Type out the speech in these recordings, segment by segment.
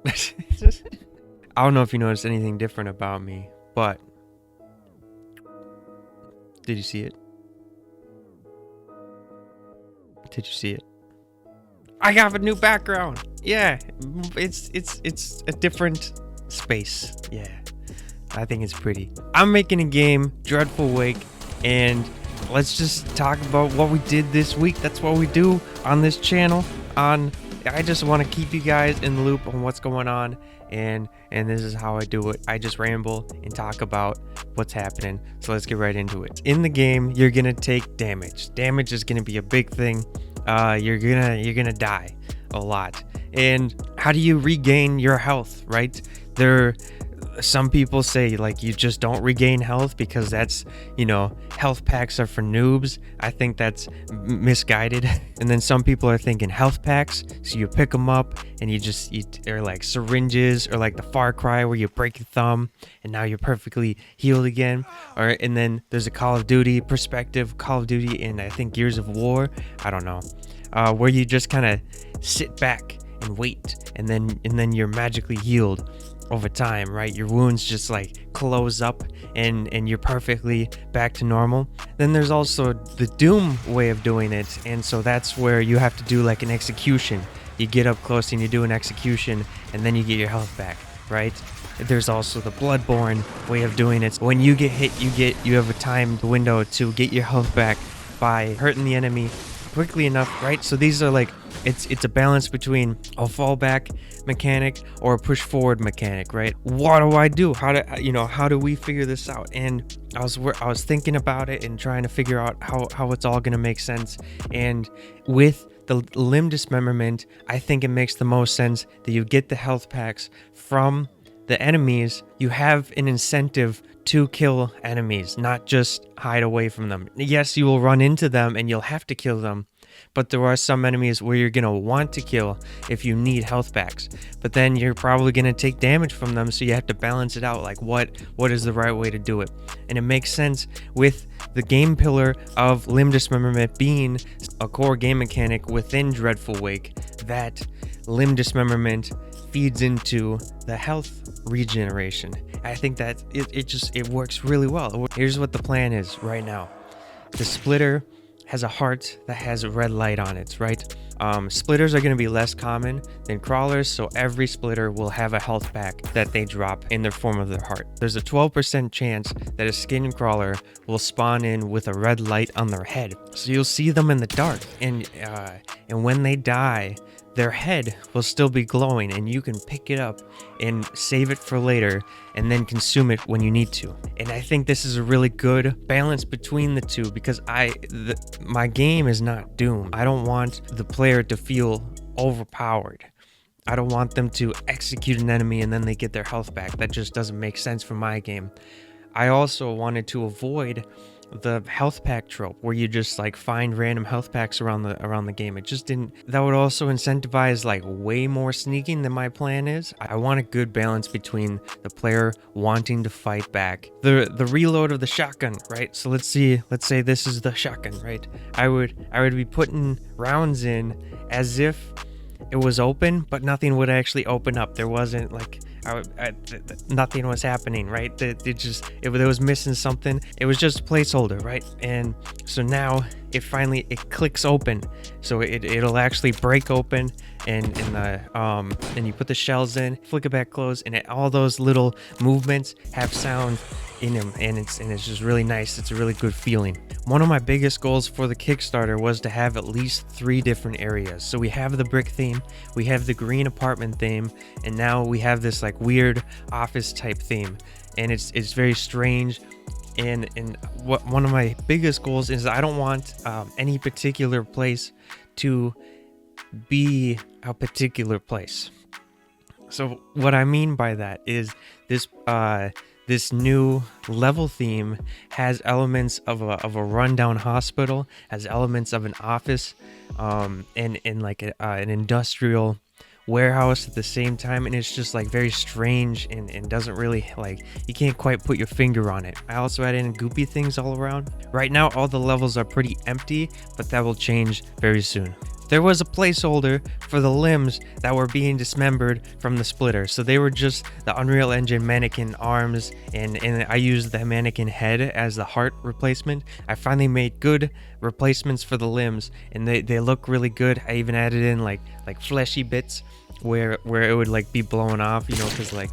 I don't know if you noticed anything different about me, but did you see it? Did you see it? I have a new background. Yeah, it's a different space. Yeah, I think it's pretty. I'm making a game, Dreadful Wake, and let's just talk about what we did this week. That's what we do on this channel. I just want to keep you guys in the loop on what's going on, and this is how I do it. I just ramble and talk about what's happening. So let's get right into it. In the game, you're gonna take damage. Damage is gonna be a big thing. You're gonna die a lot. And how do you regain your health, right? Some people say like you just don't regain health because that's, health packs are for noobs. I think that's misguided. And then some people are thinking health packs, so you pick them up and or like syringes, or like the Far Cry where you break your thumb and now you're perfectly healed again. And then there's a Call of Duty perspective, Call of Duty and I think Gears of War, I don't know, where you just kind of sit back and wait, and then you're magically healed over time, right? Your wounds just like close up and you're perfectly back to normal. Then there's also the Doom way of doing it, and so that's where you have to do like an execution. You get up close and you do an execution, and then you get your health back, right? There's also the Bloodborne way of doing it. When you get hit, you have a timed window to get your health back by hurting the enemy quickly enough, right? So these are like, it's a balance between a fallback mechanic or a push forward mechanic, right? What do I do? How do we figure this out? And I was thinking about it and trying to figure out how it's all gonna make sense. And with the limb dismemberment, I think it makes the most sense that you get the health packs from the enemies. You have an incentive to kill enemies, not just hide away from them. Yes, you will run into them and you'll have to kill them, but there are some enemies where you're going to want to kill if you need health packs, but then you're probably going to take damage from them, so you have to balance it out, like what is the right way to do it. And it makes sense with the game pillar of limb dismemberment being a core game mechanic within Dreadful Wake, that limb dismemberment feeds into the health regeneration. I think that it works really well. Here's what the plan is right now. The splitter has a heart that has a red light on it, right? Splitters are going to be less common than crawlers, so every splitter will have a health pack that they drop in their form of their heart. There's a 12% chance that a skin crawler will spawn in with a red light on their head, so you'll see them in the dark, and when they die, their head will still be glowing, and you can pick it up and save it for later and then consume it when you need to. And I think this is a really good balance between the two, because my game is not Doom. I don't want the player to feel overpowered. I don't want them to execute an enemy and then they get their health back. That just doesn't make sense for my game. I also wanted to avoid the health pack trope where you just like find random health packs around the game. It just didn't. That would also incentivize like way more sneaking than my plan is. I want a good balance between the player wanting to fight back, the reload of the shotgun, right? So let's say this is the shotgun, right? I would be putting rounds in as if it was open, but nothing would actually open up. There wasn't like nothing was happening, right? It was missing something. It was just a placeholder, right? And so now it clicks open, so it'll actually break open, and you put the shells in, flick it back close, and all those little movements have sound in them, and it's just really nice. It's a really good feeling. One of my biggest goals for the Kickstarter was to have at least 3 different areas. So we have the brick theme, we have the green apartment theme, and now we have this like weird office type theme, and it's very strange. And one of my biggest goals is I don't want any particular place to be a particular place. So what I mean by that is this new level theme has elements of a rundown hospital, has elements of an office, and like an industrial warehouse at the same time, and it's just like very strange and doesn't really, like, you can't quite put your finger on it. I also added in goopy things all around. Right now all the levels are pretty empty, but that will change very soon. there was a placeholder for the limbs that were being dismembered from the splitter. So they were just the Unreal Engine mannequin arms, and I used the mannequin head as the heart replacement. I finally made good replacements for the limbs, and they look really good. I even added in like fleshy bits where it would like be blown off, you know, because like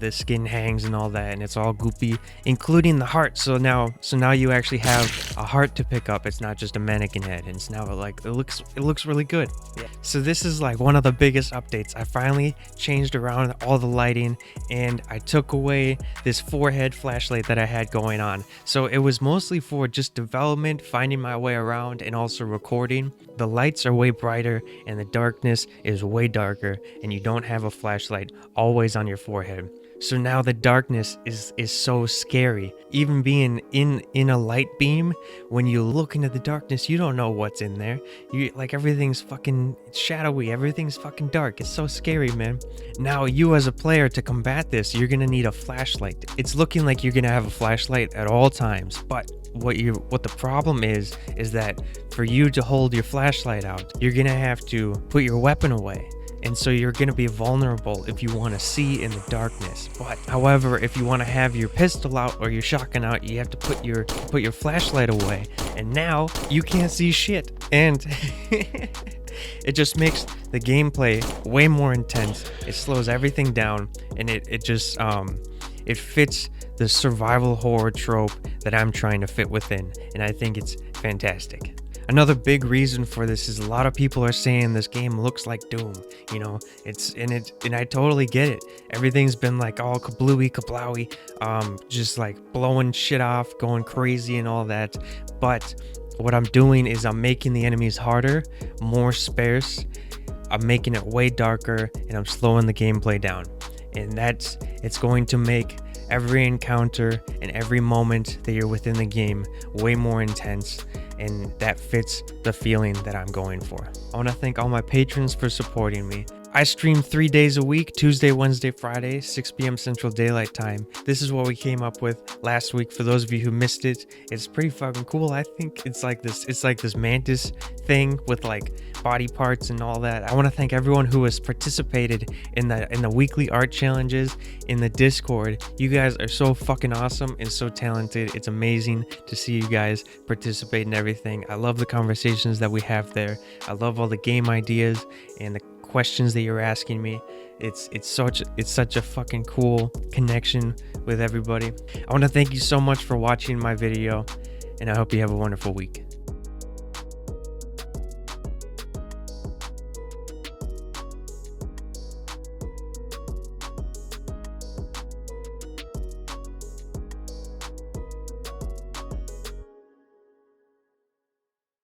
the skin hangs and all that, and it's all goopy, including the heart. So now you actually have a heart to pick up. It's not just a mannequin head, and it's now like it looks really good. Yeah. So this is like one of the biggest updates. I finally changed around all the lighting, and I took away this forehead flashlight that I had going on. So it was mostly for just development, finding my way around, and also recording. The lights are way brighter and the darkness is way darker, and you don't have a flashlight always on your forehead. So now the darkness is so scary. Even being in a light beam, when you look into the darkness, you don't know what's in there. Like everything's fucking shadowy, everything's fucking dark. It's so scary, man. Now you as a player, to combat this, you're gonna need a flashlight. It's looking like you're gonna have a flashlight at all times, but what the problem is that for you to hold your flashlight out, you're gonna have to put your weapon away. And so you're going to be vulnerable if you want to see in the darkness. But however, if you want to have your pistol out or your shotgun out, you have to put your flashlight away. And now you can't see shit. And it just makes the gameplay way more intense. It slows everything down, and it just it fits the survival horror trope that I'm trying to fit within, and I think it's fantastic. Another big reason for this is a lot of people are saying this game looks like Doom, you know, and I totally get it. Everything's been like all kablooey kablowy, just like blowing shit off, going crazy and all that. But what I'm doing is I'm making the enemies harder, more sparse. I'm making it way darker, and I'm slowing the gameplay down. And it's going to make every encounter and every moment that you're within the game way more intense, and that fits the feeling that I'm going for. I want to thank all my patrons for supporting me. I stream 3 days a week, Tuesday, Wednesday, Friday, 6 p.m. Central Daylight Time. This is what we came up with last week. For those of you who missed it, it's pretty fucking cool. I think it's like this mantis thing with like body parts and all that. I want to thank everyone who has participated in the weekly art challenges in the Discord. You guys are so fucking awesome and so talented. It's amazing to see you guys participate in everything. I love the conversations that we have there. I love all the game ideas and the questions that you're asking me. It's such a fucking cool connection with everybody. I want to thank you so much for watching my video, and I hope you have a wonderful week.